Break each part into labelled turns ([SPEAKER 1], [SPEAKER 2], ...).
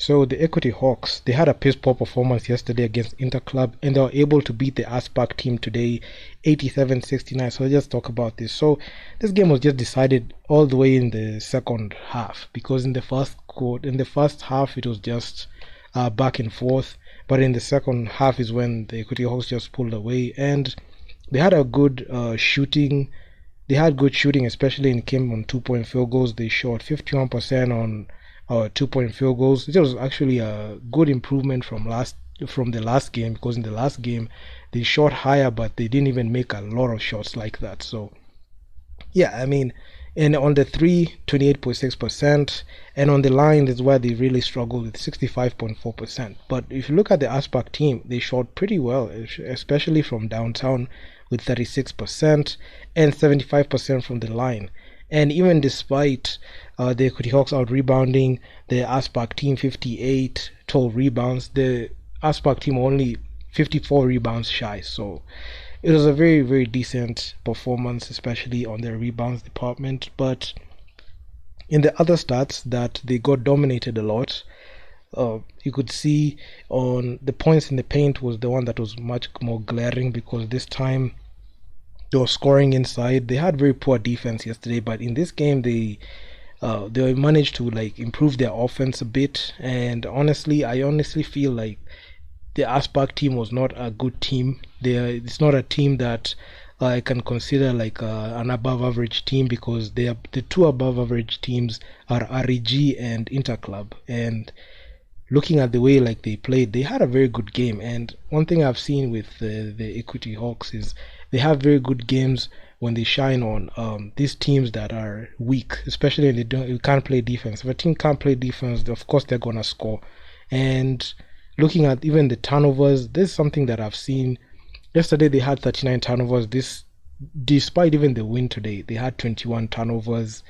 [SPEAKER 1] So the Equity Hawks, they had a piss poor performance yesterday against Interclub, and they were able to beat the ASPAC team today 87-69. So let's just talk about this. So this game was just decided all the way in the second half, because in the first half it was just back and forth, but in the second half is when the Equity Hawks just pulled away, and they had a good shooting. They had good shooting, especially in came on 2-point field goals. They shot 51% on 2-point field goals. It was actually a good improvement from the last game, because in the last game they shot higher, but they didn't even make a lot of shots like that. So yeah, I mean, and on the three, 28.6%, and on the line is where they really struggled with 65.4%. But if you look at the ASPAC team, they shot pretty well, especially from downtown with 36% and 75% from the line. And even despite the Equity Hawks out rebounding the ASPAC team 58 total rebounds, the ASPAC team only 54 rebounds shy. So it was a very, very decent performance, especially on the rebounds department. But in the other stats that they got dominated a lot, you could see on the points in the paint was the one that was much more glaring, because this time they were scoring inside. They had very poor defense yesterday, but in this game they managed to like improve their offense a bit. And I honestly feel like the ASPAC team was not a good team. It's not a team that I can consider like an above average team, because the two above average teams are REG and Interclub. And looking at the way like they played, they had a very good game. And one thing I've seen with the Equity Hawks is they have very good games when they shine on these teams that are weak, especially when you can't play defense. If a team can't play defense, of course they're gonna score. And looking at even the turnovers, this is something that I've seen. Yesterday they had 39 turnovers. Despite even the win today, they had 21 turnovers.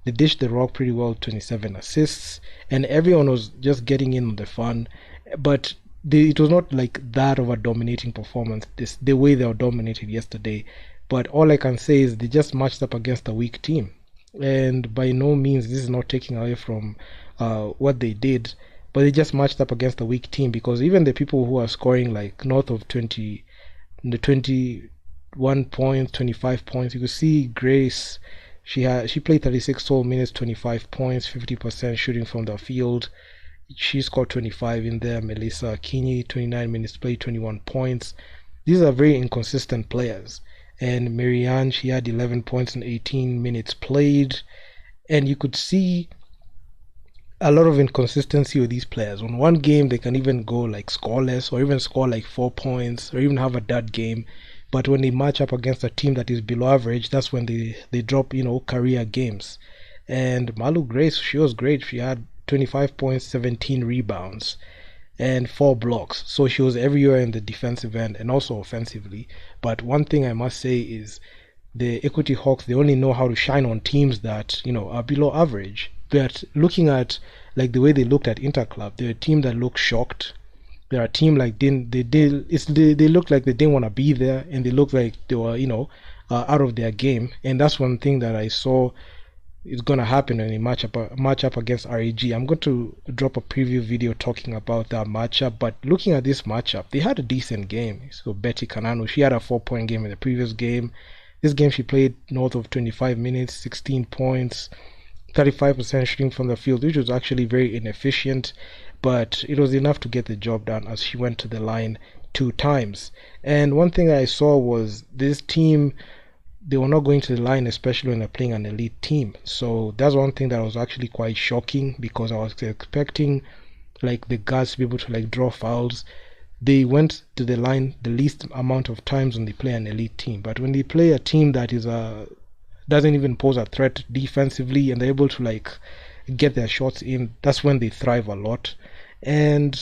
[SPEAKER 1] They dished the rock pretty well, 27 assists, and everyone was just getting in on the fun. But it was not like that of a dominating performance, the way they were dominated yesterday. But all I can say is they just matched up against a weak team. And by no means, this is not taking away from what they did, but they just matched up against a weak team, because even the people who are scoring like north of 21 points, 25 points, you could see Grace. She played 36 total minutes, 25 points, 50% shooting from the field. She scored 25 in there. Melissa Kinney, 29 minutes played, 21 points. These are very inconsistent players. And Marianne, she had 11 points in 18 minutes played. And you could see a lot of inconsistency with these players. On one game, they can even go like scoreless, or even score like 4 points, or even have a dud game. But when they match up against a team that is below average, that's when they drop, career games. And Malu Grace, she was great. She had 25 points, 17 rebounds, and 4 blocks. So she was everywhere in the defensive end and also offensively. But one thing I must say is the Equity Hawks, they only know how to shine on teams that, are below average. But looking at like the way they looked at Interclub, they're a team that looked shocked. They're a team like they looked like they didn't want to be there, and they looked like they were out of their game. And that's one thing that I saw is going to happen when they match up against REG. I'm going to drop a preview video talking about that matchup. But looking at this matchup, they had a decent game. So Betty Kananu, she had a 4-point game in the previous game. This game she played north of 25 minutes, 16 points, 35% shooting from the field, which was actually very inefficient, but it was enough to get the job done, as she went to the line 2 times. And one thing I saw was this team, they were not going to the line, especially when they're playing an elite team. So that's one thing that was actually quite shocking, because I was expecting like the guys to be able to like draw fouls. They went to the line the least amount of times when they play an elite team. But when they play a team that is doesn't even pose a threat defensively, and they're able to like get their shots in, that's when they thrive a lot. And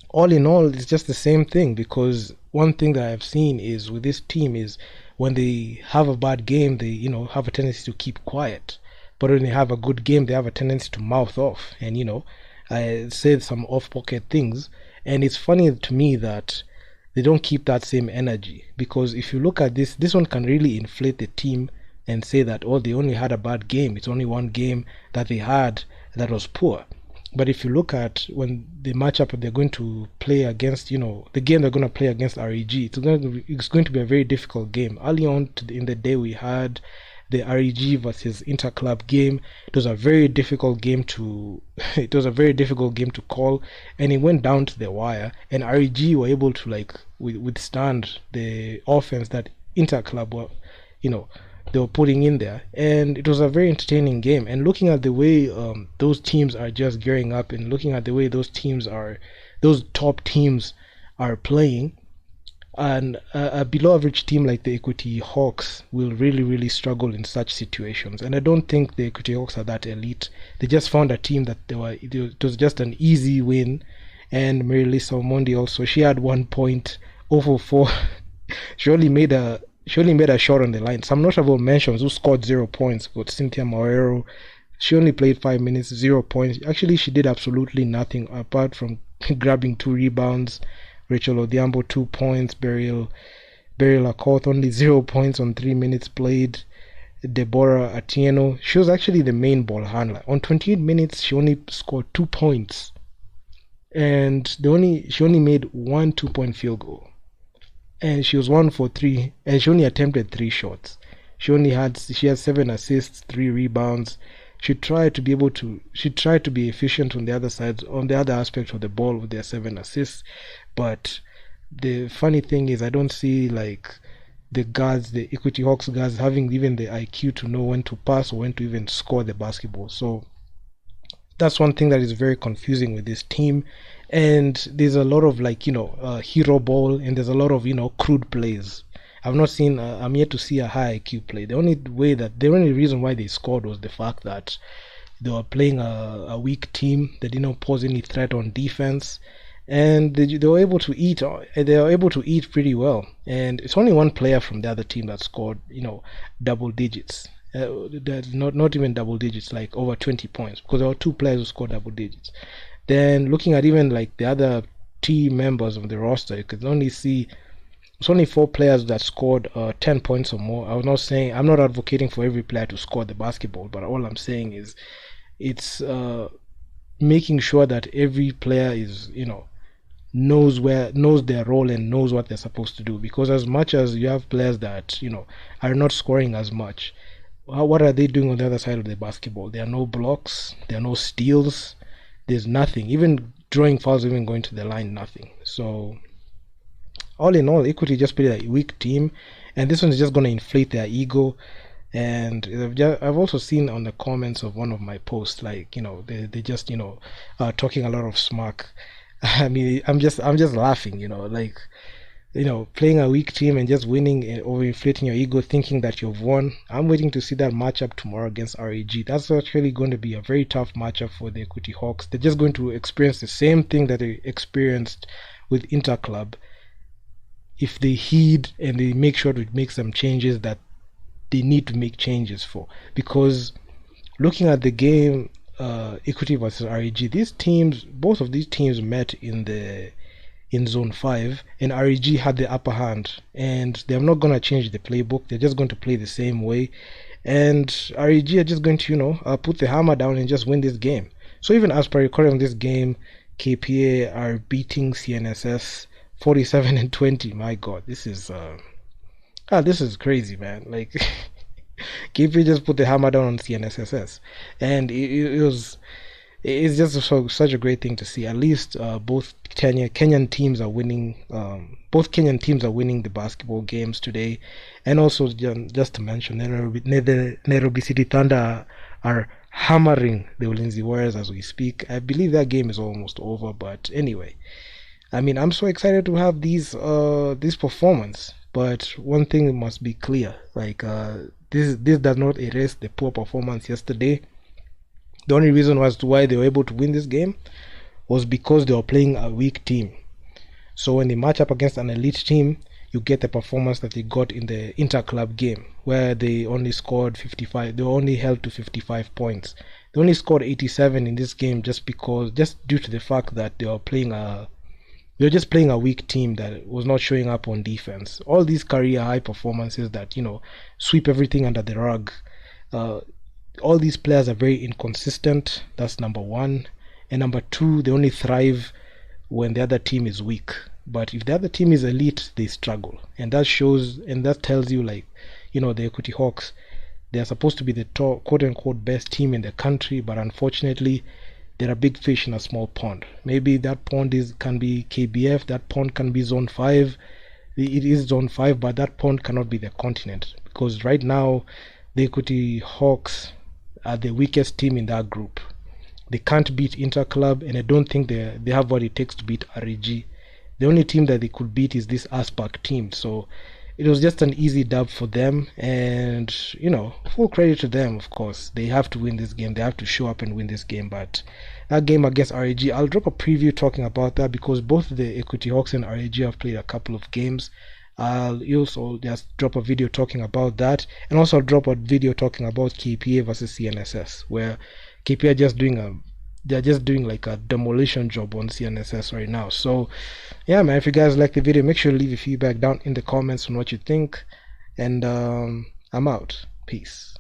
[SPEAKER 1] all in all, it's just the same thing, because one thing that I've seen is with this team is when they have a bad game, they have a tendency to keep quiet, but when they have a good game, they have a tendency to mouth off and say some off-pocket things. And it's funny to me that they don't keep that same energy, because if you look at this one can really inflate the team and say that, oh, they only had a bad game. It's only one game that they had that was poor. But if you look at when the matchup they're going to play against, the game they're going to play against REG, it's going to be a very difficult game. Early on in the day, we had the REG versus Interclub game. It was a very difficult game to it was a very difficult game to call, and it went down to the wire. And REG were able to withstand the offense that Interclub were, they were putting in there, and it was a very entertaining game. And looking at the way those teams are just gearing up, and looking at the way those top teams are playing, and a below average team like the Equity Hawks will really, really struggle in such situations. And I don't think the Equity Hawks are that elite. They just found a team that it was just an easy win. And Marilisa Omondi also, she had 1 point, 0 for 4. She only made a shot on the line. Some notable mentions who scored 0 points, but Cynthia Mauero, she only played 5 minutes, 0 points. Actually, she did absolutely nothing apart from grabbing 2 rebounds. Rachel Odhiambo, 2 points. Beryl Akoth, only 0 points on 3 minutes played. Deborah Atieno, she was actually the main ball handler. On 28 minutes, she only scored 2 points. And she only made 1 2-point field goal. And she was 1 for 3, and she only attempted 3 shots. She had 7 assists, 3 rebounds. She tried to be efficient on the other side, on the other aspect of the ball with their 7 assists. But the funny thing is, I don't see the Equity Hawks guys having even the IQ to know when to pass or when to even score the basketball. So that's one thing that is very confusing with this team. And there's a lot of hero ball, and there's a lot of crude plays. I'm yet to see a high IQ play. The only reason why they scored was the fact that they were playing a weak team. They didn't pose any threat on defense, and they were able to eat. They were able to eat pretty well. And it's only one player from the other team that scored double digits. Not even double digits, like over 20 points, because there were 2 players who scored double digits. Then looking at even the other team members of the roster, you could only see it's only 4 players that scored 10 points or more. I'm not advocating for every player to score the basketball, but all I'm saying is it's making sure that every player is knows their role and knows what they're supposed to do. Because as much as you have players that are not scoring as much, what are they doing on the other side of the basketball? There are no blocks, there are no steals, there's nothing. Even drawing fouls, even going to the line, nothing. So all in all, Equity just played a weak team, and this one is just going to inflate their ego. And I've also seen on the comments of one of my posts, they just talking a lot of smack. I mean, I'm just laughing, playing a weak team and just winning and overinflating your ego, thinking that you've won. I'm waiting to see that matchup tomorrow against REG. That's actually going to be a very tough matchup for the Equity Hawks. They're just going to experience the same thing that they experienced with Interclub. If they heed and they make sure to make some changes that they need to make changes for. Because looking at the game, Equity versus REG, both of these teams met in Zone 5, and REG had the upper hand, and they're not going to change the playbook. They're just going to play the same way, and REG are just going to put the hammer down and just win this game. So even as per recording this game, KPA are beating CNSS 47-20. My god, this is crazy, man. KPA just put the hammer down on CNSS, and it's just such a great thing to see. At least both Kenyan teams are winning. Both Kenyan teams are winning the basketball games today. And also, just to mention, Nairobi City Thunder are hammering the Ulinzi Warriors as we speak. I believe that game is almost over. But anyway, I mean, I'm so excited to have this performance. But one thing must be clear: this does not erase the poor performance yesterday. The only reason as to why they were able to win this game was because they were playing a weak team. So when they match up against an elite team, you get the performance that they got in the interclub game, where they only scored 55. They were only held to 55 points. They only scored 87 in this game just due to the fact that they were just playing a weak team that was not showing up on defense. All these career high performances that sweep everything under the rug. All these players are very inconsistent. That's number one. and number two, they only thrive when the other team is weak. But if the other team is elite, they struggle, and that shows, and that tells you, like, the Equity Hawks, they're supposed to be the top, quote unquote, best team in the country, but unfortunately they're a big fish in a small pond. Maybe that pond can be KBF, that pond can be Zone 5. It is Zone 5, but that pond cannot be the continent, because right now the Equity Hawks are the weakest team in that group. They can't beat Interclub, and I don't think they have what it takes to beat REG. The only team that they could beat is this ASPAC team. So it was just an easy dub for them, and full credit to them. Of course, they have to win this game, they have to show up and win this game. But that game against RAG, I'll drop a preview talking about that, because both the Equity Hawks and RAG have played a couple of games. I'll also just drop a video talking about that, and also I'll drop a video talking about KPA versus CNSS, where KPA they're just doing like a demolition job on CNSS right now. So yeah, man, if you guys like the video, make sure to leave your feedback down in the comments on what you think, and I'm out. Peace.